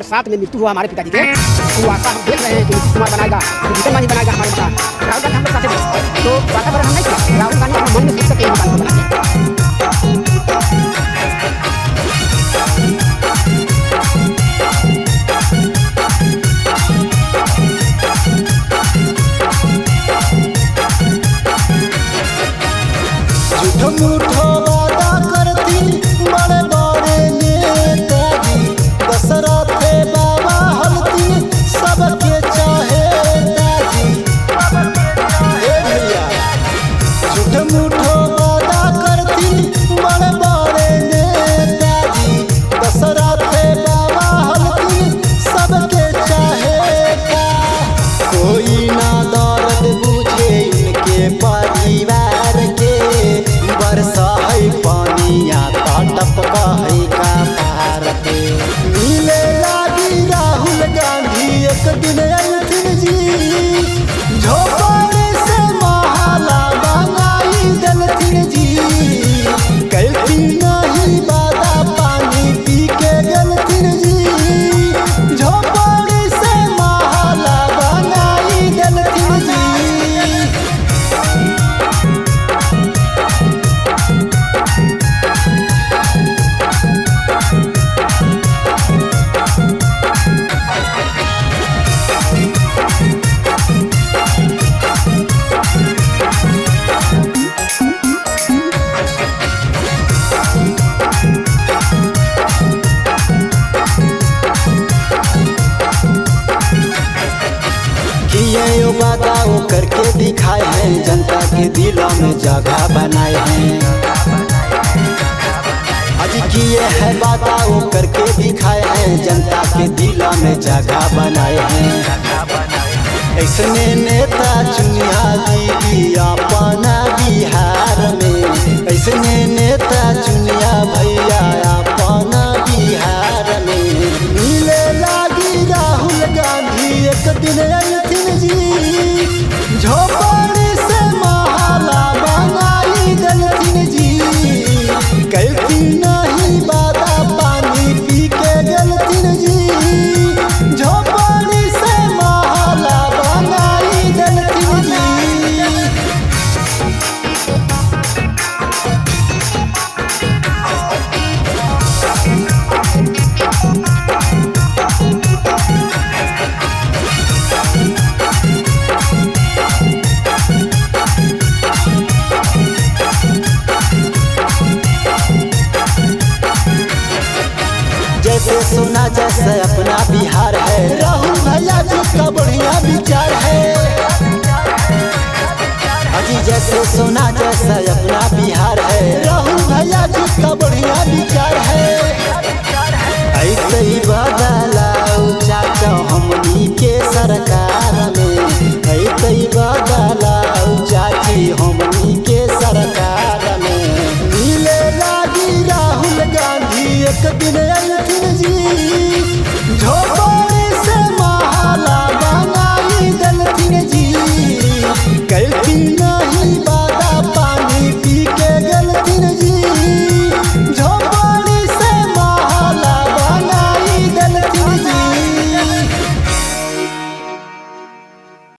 साथ में मृत्यु हुआ हमारे पिताजी के, तो आशा हम देख रहे हैं कि नीतीश कुमार बनाएगा, जीतन नहीं बनाएगा हमारे नेता राहुल गांधी हम लोग साथ। तो वातावरण हम नहीं किया, राहुल गांधी अपने मन में सोच सके इंसान को बनाएंगे। वादा वो करके दिखाए हैं, जनता के दिलों में जगह बनाए हैं। आज किए है वादा वो करके दिखाए हैं, जनता के दिलों में जगह बनाए हैं। ऐसने नेता चुनिया दीदी अपना बिहार में, ऐसने नेता चुनिया भैया अपना बिहार में। मिले लागी राहुल गांधी एक दिन झोपड़ी से महला बनाई दलथिन जी, कैसी नहीं बादा पानी पी के गलथिन जी। झोपड़ी से महला बनाई दलथिन जी। जैसे सोना जैसे अपना बिहार है, राहुल भैया जी का बढ़िया विचार है। अजी जैसे सोना जैसा अपना बिहार है, राहुल भैया जी का बढ़िया विचार है। ऐसे ही बदलाव चाचा हमनी के सरकार में, ऐसे ही बदलाव चाची हमनी के सरकार में। मिले लागी राहुल गांधी एक दिन झोपड़ी से महला बनाई दलथिन जी, कैसी नहीं